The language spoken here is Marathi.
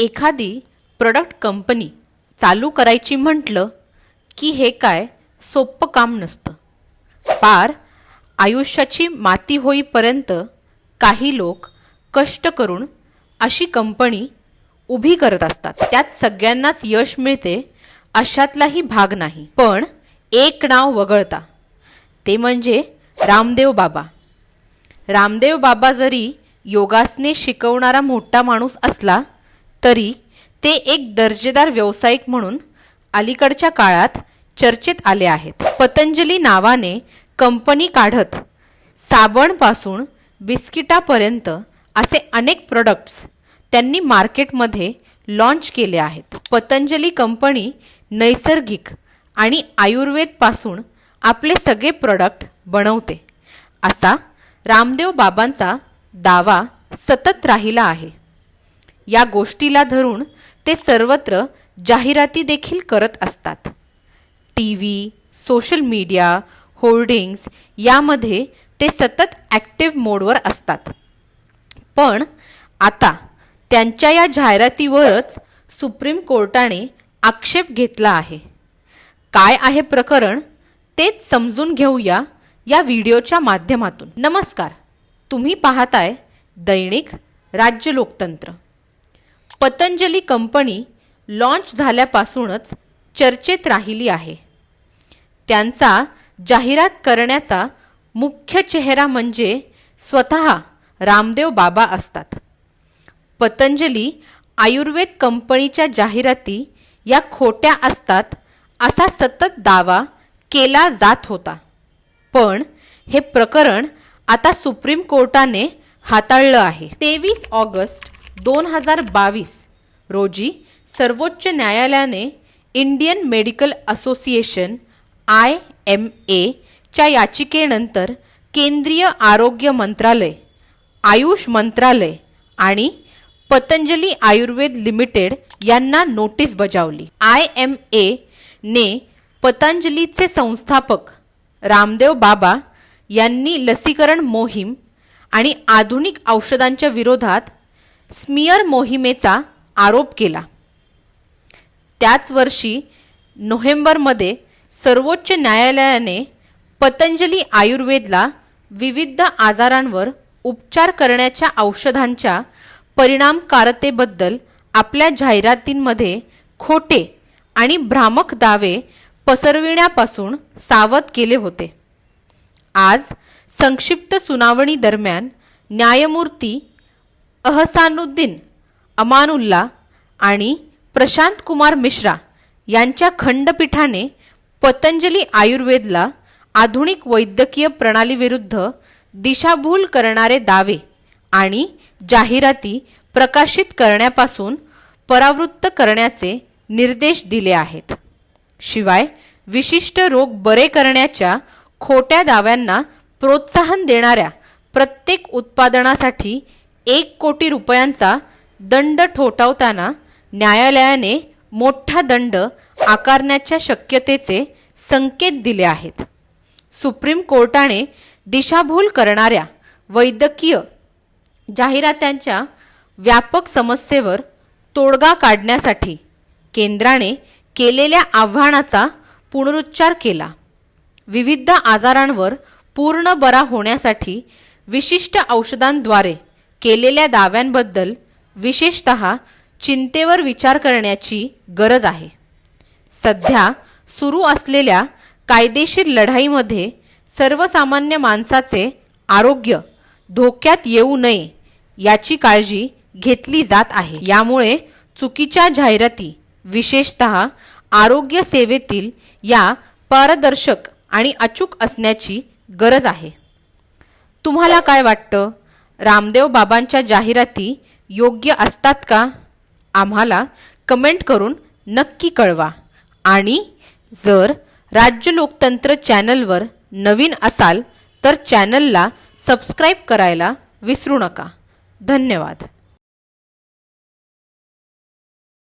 एखादी प्रोडक्ट कंपनी चालू करायची म्हटलं की हे काय सोपं काम नसतं. पार आयुष्याची माती होईपर्यंत काही लोक कष्ट करून अशी कंपनी उभी करत असतात. त्यात सगळ्यांनाच यश मिळते अशातलाही भाग नाही. पण एक नाव वगळता, ते म्हणजे रामदेव बाबा. रामदेव बाबा जरी योगासने शिकवणारा मोठा माणूस असला तरी ते एक दर्जेदार व्यावसायिक म्हणून अलीकडच्या काळात चर्चेत आले आहेत. पतंजली नावाने कंपनी काढत साबणपासून बिस्किटापर्यंत असे अनेक प्रोडक्ट्स त्यांनी मार्केटमध्ये लॉन्च केले आहेत. पतंजली कंपनी नैसर्गिक आणि आयुर्वेदपासून आपले सगळे प्रोडक्ट बनवते असा रामदेव बाबांचा दावा सतत राहिला आहे. या गोष्टीला धरून ते सर्वत्र जाहिराती देखील करत असतात. टीव्ही, सोशल मीडिया, होर्डिंग्स यामध्ये ते सतत ॲक्टिव्ह मोडवर असतात. पण आता त्यांच्या या जाहिरातीवरच सुप्रीम कोर्टाने आक्षेप घेतला आहे. काय आहे प्रकरण तेच समजून घेऊया या व्हिडिओच्या माध्यमातून. नमस्कार, तुम्ही पाहताय दैनिक राज्य लोकतंत्र. पतंजली कंपनी लॉन्च झाल्यापासूनच चर्चेत राहिली आहे. त्यांचा जाहिरात करण्याचा मुख्य चेहरा म्हणजे स्वतः रामदेव बाबा असतात. पतंजली आयुर्वेद कंपनीच्या जाहिराती या खोट्या असतात असा सतत दावा केला जात होता. पण हे प्रकरण आता सुप्रीम कोर्टाने हाताळलं आहे. 23 ऑगस्ट 2022 रोजी सर्वोच्च न्यायालयाने इंडियन मेडिकल असोसिएशन IMA च्या याचिकेनंतर केंद्रीय आरोग्य मंत्रालय, आयुष मंत्रालय आणि पतंजली आयुर्वेद लिमिटेड यांना नोटीस बजावली. IMA ने पतंजलीचे संस्थापक रामदेव बाबा यांनी लसीकरण मोहीम आणि आधुनिक औषधांच्या विरोधात स्मिअर मोहिमेचा आरोप केला. त्याच वर्षी नोव्हेंबरमध्ये सर्वोच्च न्यायालयाने पतंजली आयुर्वेदला विविध आजारांवर उपचार करण्याच्या औषधांच्या परिणामकारकतेबद्दल आपल्या जाहिरातींमध्ये खोटे आणि भ्रामक दावे पसरविण्यापासून सावध केले होते. आज संक्षिप्त सुनावणी दरम्यान न्यायमूर्ती अहसानुद्दीन अमानुल्ला आणि प्रशांत कुमार मिश्रा यांच्या खंडपीठाने पतंजली आयुर्वेदला आधुनिक वैद्यकीय प्रणालीविरुद्ध दिशाभूल करणारे दावे आणि जाहिराती प्रकाशित करण्यापासून परावृत्त करण्याचे निर्देश दिले आहेत. शिवाय विशिष्ट रोग बरे करण्याच्या खोट्या दाव्यांना प्रोत्साहन देणाऱ्या प्रत्येक उत्पादनासाठी 1 कोटी रुपयांचा दंड ठोठावताना न्यायालयाने मोठा दंड आकारण्याच्या शक्यतेचे संकेत दिले आहेत. सुप्रीम कोर्टाने दिशाभूल करणाऱ्या वैद्यकीय जाहिरातांच्या व्यापक समस्येवर तोडगा काढण्यासाठी केंद्राने केलेल्या आव्हानाचा पुनरुच्चार केला. विविध आजारांवर पूर्ण बरा होण्यासाठी विशिष्ट औषधांद्वारे केलेल्या दाव्यांबद्दल विशेषतः चिंतेवर विचार करण्याची गरज आहे. सध्या सुरू असलेल्या कायदेशीर लढाईमध्ये सर्वसामान्य माणसाचे आरोग्य धोक्यात येऊ नये याची काळजी घेतली जात आहे. यामुळे चुकीच्या जाहिराती, विशेषतः आरोग्य सेवेतील, या पारदर्शक आणि अचूक असण्याची गरज आहे. तुम्हाला काय वाटतं? रामदेव बाबांच्या जाहिराती योग्य असतात का? आम्हाला कमेंट करून नक्की कळवा. आणि जर राज्य लोकतंत्र चॅनलवर नवीन असाल तर चॅनलला सबस्क्राईब करायला विसरू नका. धन्यवाद.